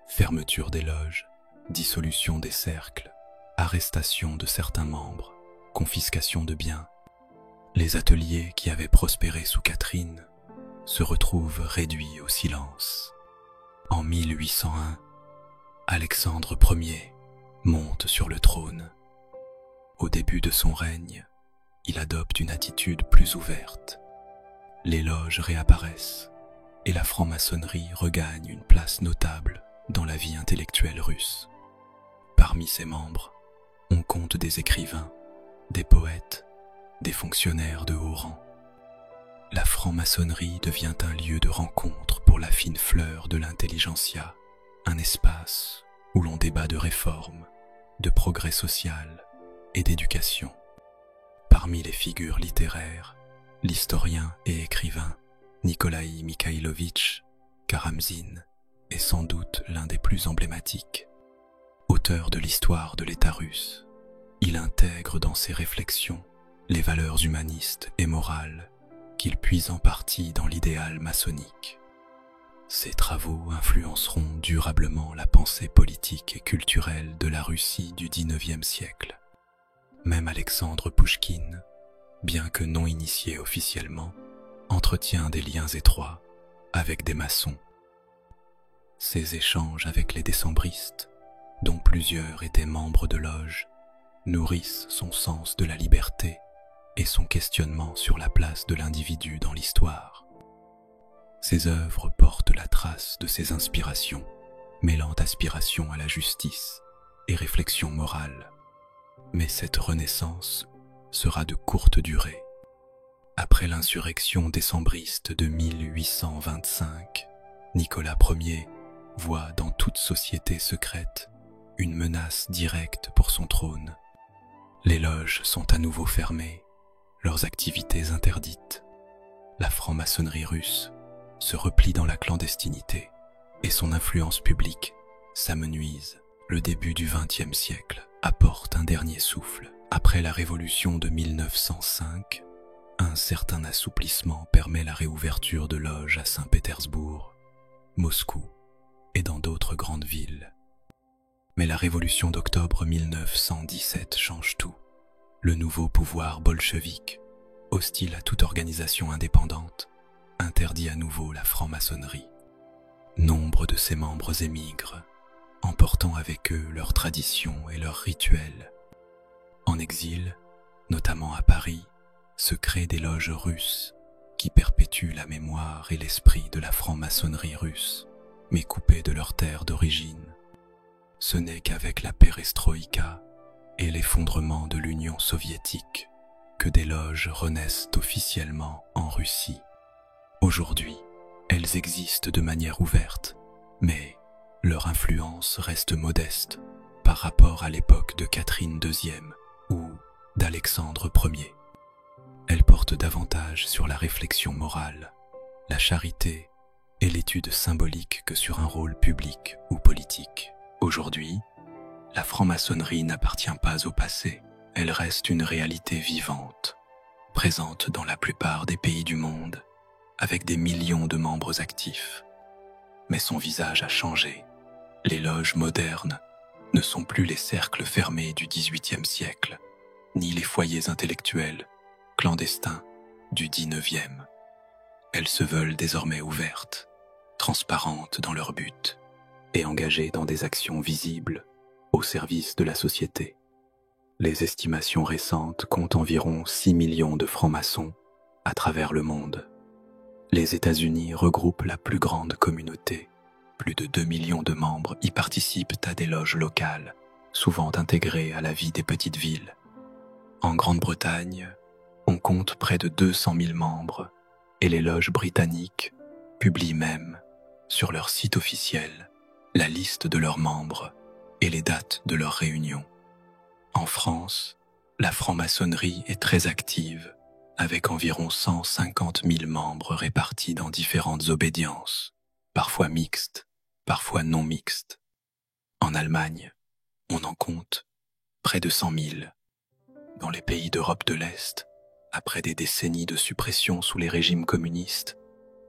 fermeture des loges, dissolution des cercles, arrestation de certains membres, confiscation de biens. Les ateliers qui avaient prospéré sous Catherine se retrouvent réduits au silence. En 1801, Alexandre Ier monte sur le trône. Au début de son règne, il adopte une attitude plus ouverte. Les loges réapparaissent et la franc-maçonnerie regagne une place notable dans la vie intellectuelle russe. Parmi ses membres, on compte des écrivains, des poètes, des fonctionnaires de haut rang. La franc-maçonnerie devient un lieu de rencontre pour la fine fleur de l'intelligentsia, un espace où l'on débat de réformes, de progrès social et d'éducation. Parmi les figures littéraires, l'historien et écrivain Nikolaï Mikhailovitch Karamzin est sans doute l'un des plus emblématiques. Auteur de l'histoire de l'État russe, il intègre dans ses réflexions les valeurs humanistes et morales qu'il puise en partie dans l'idéal maçonnique. Ses travaux influenceront durablement la pensée politique et culturelle de la Russie du XIXe siècle. Même Alexandre Pouchkine, bien que non initié officiellement, entretient des liens étroits avec des maçons. Ses échanges avec les décembristes, dont plusieurs étaient membres de loges, nourrissent son sens de la liberté et son questionnement sur la place de l'individu dans l'histoire. Ses œuvres portent la trace de ses inspirations, mêlant aspiration à la justice et réflexion morale. Mais cette renaissance sera de courte durée. Après l'insurrection décembriste de 1825, Nicolas Ier voit dans toute société secrète une menace directe pour son trône. Les loges sont à nouveau fermées, leurs activités interdites. La franc-maçonnerie russe se replie dans la clandestinité et son influence publique s'amenuise. Le début du XXe siècle apporte un dernier souffle. Après la révolution de 1905, un certain assouplissement permet la réouverture de loges à Saint-Pétersbourg, Moscou et dans d'autres grandes villes. Mais la révolution d'octobre 1917 change tout. Le nouveau pouvoir bolchevique, hostile à toute organisation indépendante, interdit à nouveau la franc-maçonnerie. Nombre de ses membres émigrent, emportant avec eux leurs traditions et leurs rituels. En exil, notamment à Paris, se créent des loges russes qui perpétuent la mémoire et l'esprit de la franc-maçonnerie russe, mais coupées de leur terre d'origine. Ce n'est qu'avec la perestroïka et l'effondrement de l'Union soviétique que des loges renaissent officiellement en Russie. Aujourd'hui, elles existent de manière ouverte, mais leur influence reste modeste par rapport à l'époque de Catherine II ou d'Alexandre Ier. Elles portent davantage sur la réflexion morale, la charité et l'étude symbolique que sur un rôle public ou politique. Aujourd'hui, la franc-maçonnerie n'appartient pas au passé, elle reste une réalité vivante, présente dans la plupart des pays du monde, avec des millions de membres actifs. Mais son visage a changé. Les loges modernes ne sont plus les cercles fermés du XVIIIe siècle, ni les foyers intellectuels, clandestins du XIX. Elles se veulent désormais ouvertes, transparentes dans leur but, et engagées dans des actions visibles au service de la société. Les estimations récentes comptent environ 6 millions de francs-maçons à travers le monde. Les États-Unis regroupent la plus grande communauté. Plus de 2 millions de membres y participent à des loges locales, souvent intégrées à la vie des petites villes. En Grande-Bretagne, on compte près de 200 000 membres et les loges britanniques publient même, sur leur site officiel, la liste de leurs membres et les dates de leurs réunions. En France, la franc-maçonnerie est très active, avec environ 150 000 membres répartis dans différentes obédiences, parfois mixtes, parfois non mixtes. En Allemagne, on en compte près de 100 000. Dans les pays d'Europe de l'Est, après des décennies de suppression sous les régimes communistes,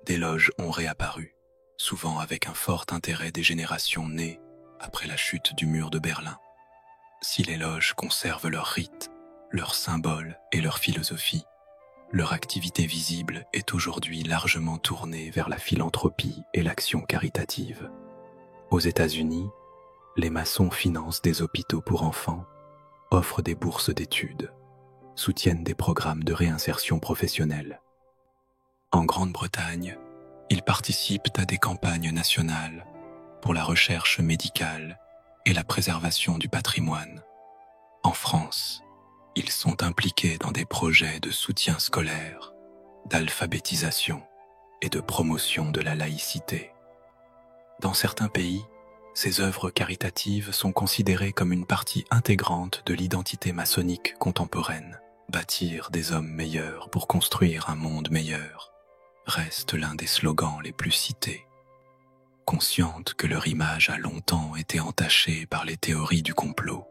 des loges ont réapparu, souvent avec un fort intérêt des générations nées après la chute du mur de Berlin. Si les loges conservent leurs rites, leurs symboles et leur philosophie, leur activité visible est aujourd'hui largement tournée vers la philanthropie et l'action caritative. Aux États-Unis, les maçons financent des hôpitaux pour enfants, offrent des bourses d'études, soutiennent des programmes de réinsertion professionnelle. En Grande-Bretagne, ils participent à des campagnes nationales pour la recherche médicale et la préservation du patrimoine. En France, ils sont impliqués dans des projets de soutien scolaire, d'alphabétisation et de promotion de la laïcité. Dans certains pays, ces œuvres caritatives sont considérées comme une partie intégrante de l'identité maçonnique contemporaine. Bâtir des hommes meilleurs pour construire un monde meilleur reste l'un des slogans les plus cités. Conscientes que leur image a longtemps été entachée par les théories du complot,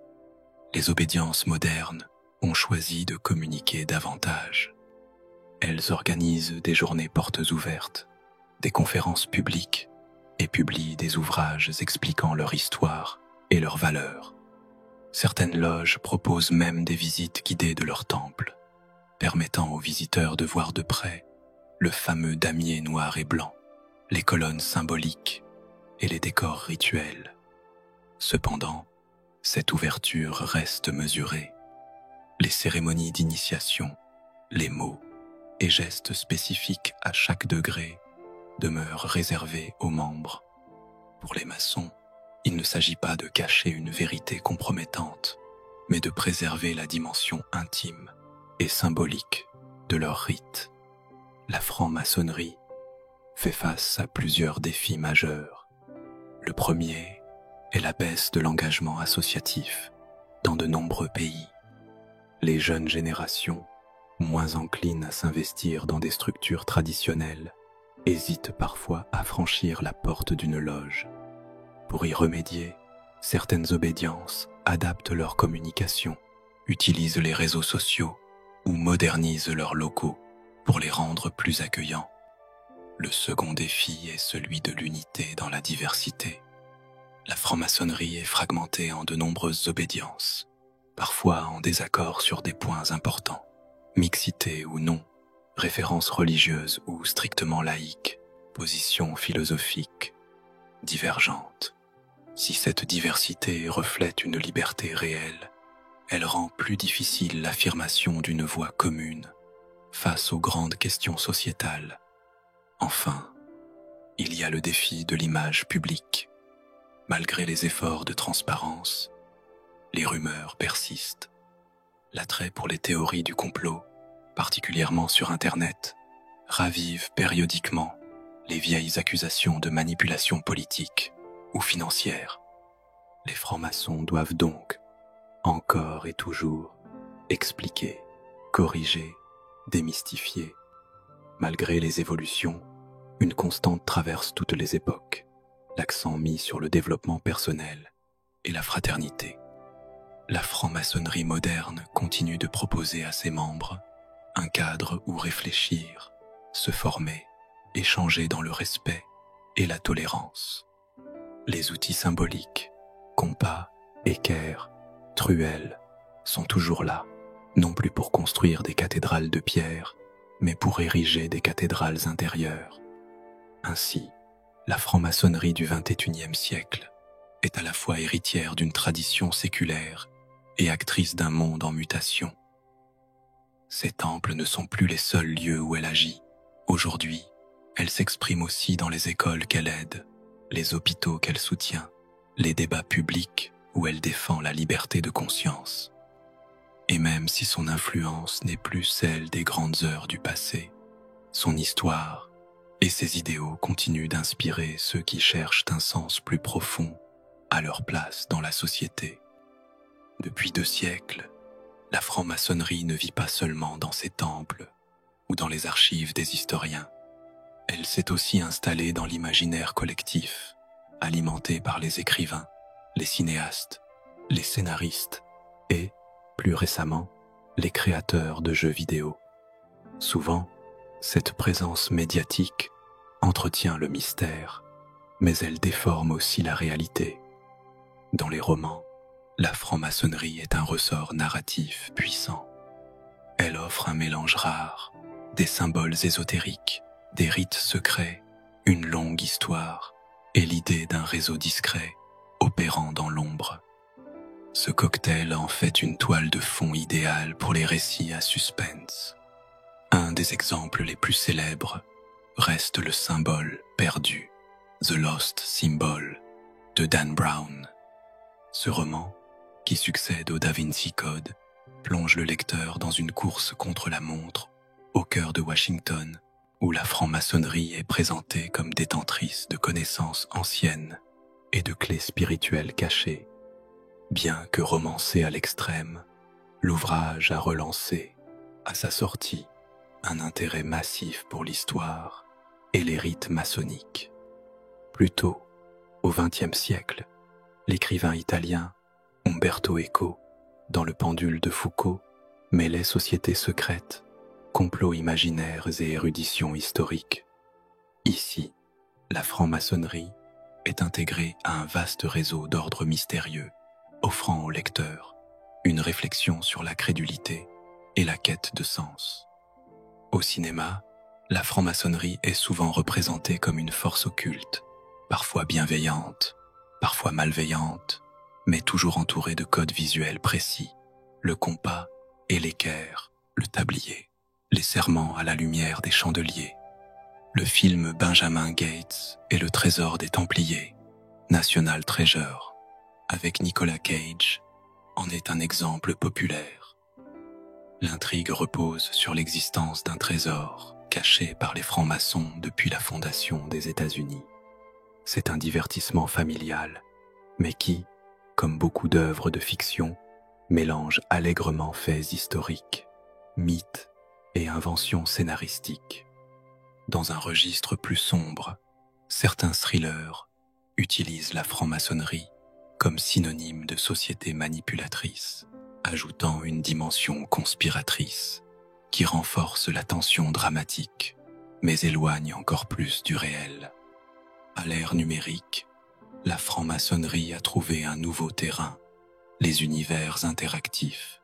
les obédiences modernes ont choisi de communiquer davantage. Elles organisent des journées portes ouvertes, des conférences publiques et publient des ouvrages expliquant leur histoire et leurs valeurs. Certaines loges proposent même des visites guidées de leur temple, permettant aux visiteurs de voir de près le fameux damier noir et blanc, les colonnes symboliques et les décors rituels. Cependant, cette ouverture reste mesurée. Les cérémonies d'initiation, les mots et gestes spécifiques à chaque degré demeurent réservés aux membres. Pour les maçons, il ne s'agit pas de cacher une vérité compromettante, mais de préserver la dimension intime et symbolique de leur rite. La franc-maçonnerie fait face à plusieurs défis majeurs. Le premier est la baisse de l'engagement associatif dans de nombreux pays. Les jeunes générations, moins enclines à s'investir dans des structures traditionnelles, hésitent parfois à franchir la porte d'une loge. Pour y remédier, certaines obédiences adaptent leur communication, utilisent les réseaux sociaux ou modernisent leurs locaux pour les rendre plus accueillants. Le second défi est celui de l'unité dans la diversité. La franc-maçonnerie est fragmentée en de nombreuses obédiences, parfois en désaccord sur des points importants, mixité ou non, références religieuses ou strictement laïques, positions philosophiques divergentes. Si cette diversité reflète une liberté réelle, elle rend plus difficile l'affirmation d'une voix commune face aux grandes questions sociétales. Enfin, il y a le défi de l'image publique. Malgré les efforts de transparence, les rumeurs persistent. L'attrait pour les théories du complot, particulièrement sur Internet, ravive périodiquement les vieilles accusations de manipulation politique ou financière. Les francs-maçons doivent donc, encore et toujours, expliquer, corriger, démystifier. Malgré les évolutions, une constante traverse toutes les époques, l'accent mis sur le développement personnel et la fraternité. La franc-maçonnerie moderne continue de proposer à ses membres un cadre où réfléchir, se former, échanger dans le respect et la tolérance. Les outils symboliques, compas, équerres, truelles, sont toujours là, non plus pour construire des cathédrales de pierre, mais pour ériger des cathédrales intérieures. Ainsi, la franc-maçonnerie du XXIe siècle est à la fois héritière d'une tradition séculaire et actrice d'un monde en mutation. Ces temples ne sont plus les seuls lieux où elle agit. Aujourd'hui, elle s'exprime aussi dans les écoles qu'elle aide, les hôpitaux qu'elle soutient, les débats publics où elle défend la liberté de conscience. Et même si son influence n'est plus celle des grandes heures du passé, son histoire et ses idéaux continuent d'inspirer ceux qui cherchent un sens plus profond à leur place dans la société. Depuis 2 siècles, la franc-maçonnerie ne vit pas seulement dans ses temples ou dans les archives des historiens. Elle s'est aussi installée dans l'imaginaire collectif, alimentée par les écrivains, les cinéastes, les scénaristes et, plus récemment, les créateurs de jeux vidéo. Souvent, cette présence médiatique entretient le mystère, mais elle déforme aussi la réalité. Dans les romans, la franc-maçonnerie est un ressort narratif puissant. Elle offre un mélange rare, des symboles ésotériques, des rites secrets, une longue histoire et l'idée d'un réseau discret opérant dans l'ombre. Ce cocktail en fait une toile de fond idéale pour les récits à suspense. Un des exemples les plus célèbres reste le symbole perdu, The Lost Symbol, de Dan Brown. Ce roman, qui succède au Da Vinci Code, plonge le lecteur dans une course contre la montre au cœur de Washington, où la franc-maçonnerie est présentée comme détentrice de connaissances anciennes et de clés spirituelles cachées. Bien que romancé à l'extrême, l'ouvrage a relancé, à sa sortie, un intérêt massif pour l'histoire et les rites maçonniques. Plus tôt, au XXe siècle, l'écrivain italien Umberto Eco, dans Le Pendule de Foucault, mêlait sociétés secrètes, complots imaginaires et érudition historique. Ici, la franc-maçonnerie est intégrée à un vaste réseau d'ordres mystérieux, offrant au lecteur une réflexion sur la crédulité et la quête de sens. Au cinéma, la franc-maçonnerie est souvent représentée comme une force occulte, parfois bienveillante, parfois malveillante, mais toujours entourée de codes visuels précis, le compas et l'équerre, le tablier, les serments à la lumière des chandeliers. Le film Benjamin Gates et le trésor des Templiers, National Treasure, avec Nicolas Cage, en est un exemple populaire. L'intrigue repose sur l'existence d'un trésor caché par les francs-maçons depuis la fondation des États-Unis. C'est un divertissement familial, mais qui, comme beaucoup d'œuvres de fiction, mélange allègrement faits historiques, mythes et inventions scénaristiques. Dans un registre plus sombre, certains thrillers utilisent la franc-maçonnerie comme synonyme de société manipulatrice, ajoutant une dimension conspiratrice qui renforce la tension dramatique, mais éloigne encore plus du réel. À l'ère numérique, la franc-maçonnerie a trouvé un nouveau terrain, les univers interactifs.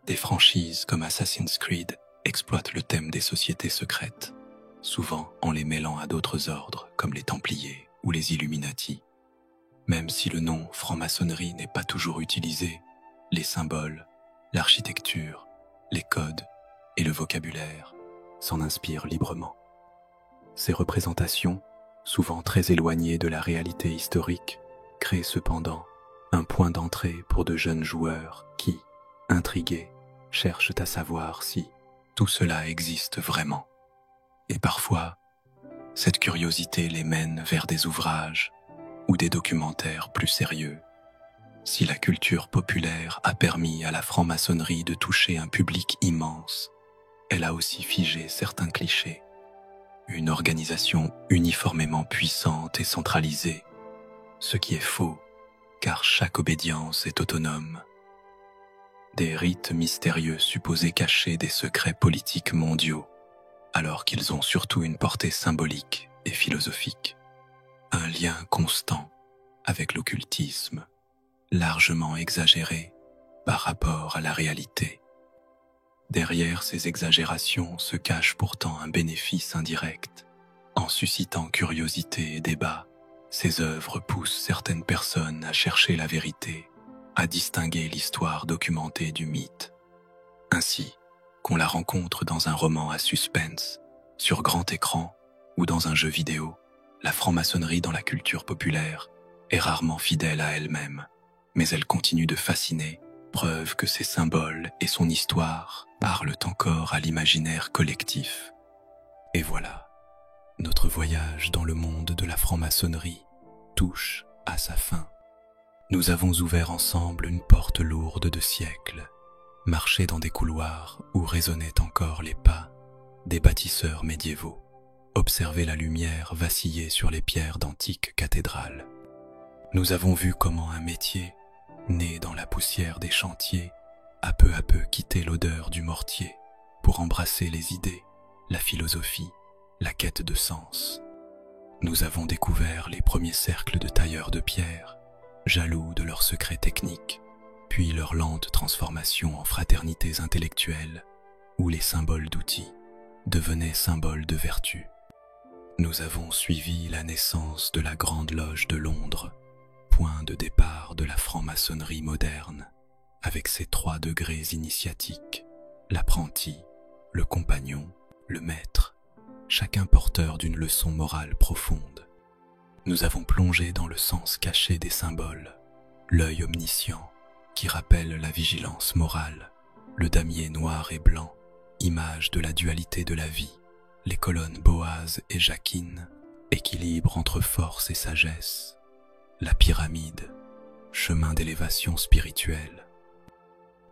Des franchises comme Assassin's Creed exploitent le thème des sociétés secrètes, souvent en les mêlant à d'autres ordres comme les Templiers ou les Illuminati. Même si le nom franc-maçonnerie n'est pas toujours utilisé, les symboles, l'architecture, les codes et le vocabulaire s'en inspirent librement. Ces représentations, souvent très éloignées de la réalité historique, créent cependant un point d'entrée pour de jeunes joueurs qui, intrigués, cherchent à savoir si tout cela existe vraiment. Et parfois, cette curiosité les mène vers des ouvrages ou des documentaires plus sérieux. Si la culture populaire a permis à la franc-maçonnerie de toucher un public immense, elle a aussi figé certains clichés. Une organisation uniformément puissante et centralisée, ce qui est faux, car chaque obédience est autonome. Des rites mystérieux supposés cacher des secrets politiques mondiaux, alors qu'ils ont surtout une portée symbolique et philosophique. Un lien constant avec l'occultisme, largement exagéré par rapport à la réalité. Derrière ces exagérations se cache pourtant un bénéfice indirect. En suscitant curiosité et débat, ces œuvres poussent certaines personnes à chercher la vérité, à distinguer l'histoire documentée du mythe. Ainsi, qu'on la rencontre dans un roman à suspense, sur grand écran ou dans un jeu vidéo, la franc-maçonnerie dans la culture populaire est rarement fidèle à elle-même, mais elle continue de fasciner, preuve que ses symboles et son histoire parlent encore à l'imaginaire collectif. Et voilà, notre voyage dans le monde de la franc-maçonnerie touche à sa fin. Nous avons ouvert ensemble une porte lourde de siècles, marché dans des couloirs où résonnaient encore les pas des bâtisseurs médiévaux, observé la lumière vaciller sur les pierres d'antiques cathédrales. Nous avons vu comment un métier, né dans la poussière des chantiers, a peu à peu quitté l'odeur du mortier pour embrasser les idées, la philosophie, la quête de sens. Nous avons découvert les premiers cercles de tailleurs de pierre, jaloux de leurs secrets techniques, puis leur lente transformation en fraternités intellectuelles, où les symboles d'outils devenaient symboles de vertu. Nous avons suivi la naissance de la Grande Loge de Londres, point de départ de la franc-maçonnerie moderne, avec ses 3 degrés initiatiques, l'apprenti, le compagnon, le maître, chacun porteur d'une leçon morale profonde. Nous avons plongé dans le sens caché des symboles, l'œil omniscient qui rappelle la vigilance morale, le damier noir et blanc, image de la dualité de la vie, les colonnes Boaz et Jacquine, équilibre entre force et sagesse, la pyramide, chemin d'élévation spirituelle.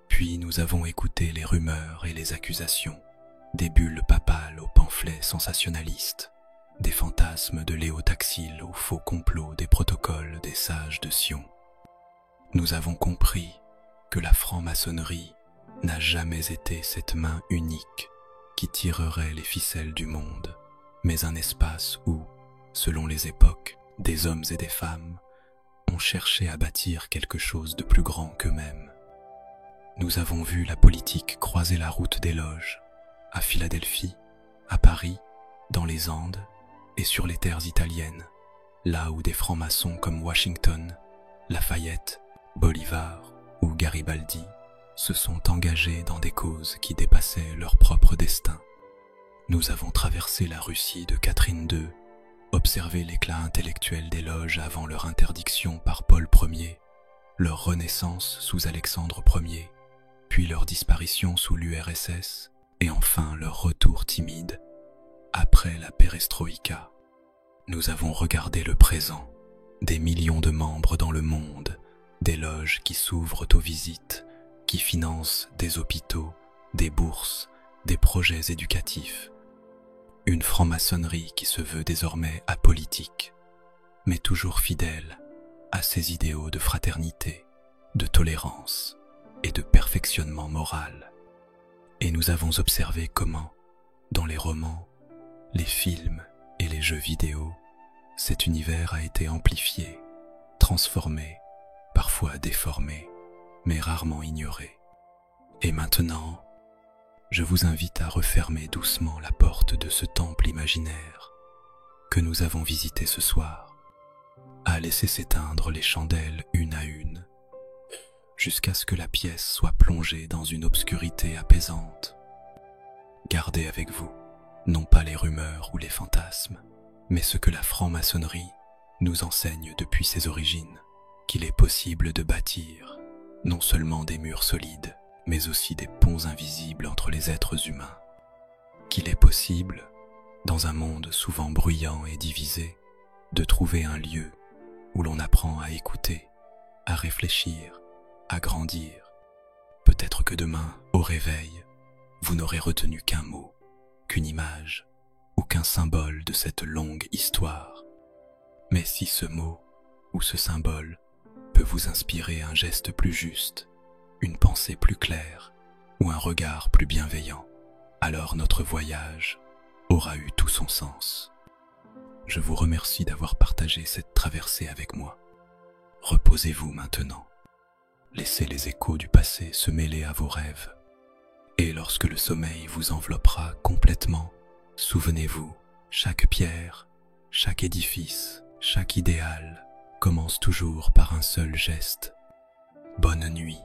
Puis nous avons écouté les rumeurs et les accusations, des bulles papales aux pamphlets sensationnalistes, des fantasmes de Léo Taxil aux faux complots des protocoles des sages de Sion. Nous avons compris que la franc-maçonnerie n'a jamais été cette main unique qui tirerait les ficelles du monde, mais un espace où, selon les époques, des hommes et des femmes ont cherché à bâtir quelque chose de plus grand qu'eux-mêmes. Nous avons vu la politique croiser la route des loges, à Philadelphie, à Paris, dans les Andes et sur les terres italiennes, là où des francs-maçons comme Washington, Lafayette, Bolivar ou Garibaldi se sont engagés dans des causes qui dépassaient leur propre destin. Nous avons traversé la Russie de Catherine II, observé l'éclat intellectuel des loges avant leur interdiction par Paul Ier, leur renaissance sous Alexandre Ier, puis leur disparition sous l'URSS, et enfin leur retour timide après la perestroïka. Nous avons regardé le présent, des millions de membres dans le monde, des loges qui s'ouvrent aux visites, qui financent des hôpitaux, des bourses, des projets éducatifs. Une franc-maçonnerie qui se veut désormais apolitique, mais toujours fidèle à ses idéaux de fraternité, de tolérance et de perfectionnement moral. Et nous avons observé comment, dans les romans, les films et les jeux vidéo, cet univers a été amplifié, transformé, parfois déformé, mais rarement ignoré. Et maintenant, je vous invite à refermer doucement la porte de ce temple imaginaire que nous avons visité ce soir, à laisser s'éteindre les chandelles une à une, jusqu'à ce que la pièce soit plongée dans une obscurité apaisante. Gardez avec vous, non pas les rumeurs ou les fantasmes, mais ce que la franc-maçonnerie nous enseigne depuis ses origines, qu'il est possible de bâtir non seulement des murs solides, mais aussi des ponts invisibles entre les êtres humains, qu'il est possible, dans un monde souvent bruyant et divisé, de trouver un lieu où l'on apprend à écouter, à réfléchir, à grandir. Peut-être que demain, au réveil, vous n'aurez retenu qu'un mot, qu'une image ou qu'un symbole de cette longue histoire. Mais si ce mot ou ce symbole peut vous inspirer un geste plus juste, une pensée plus claire ou un regard plus bienveillant, alors notre voyage aura eu tout son sens. Je vous remercie d'avoir partagé cette traversée avec moi. Reposez-vous maintenant. Laissez les échos du passé se mêler à vos rêves. Et lorsque le sommeil vous enveloppera complètement, souvenez-vous, chaque pierre, chaque édifice, chaque idéal commence toujours par un seul geste. Bonne nuit.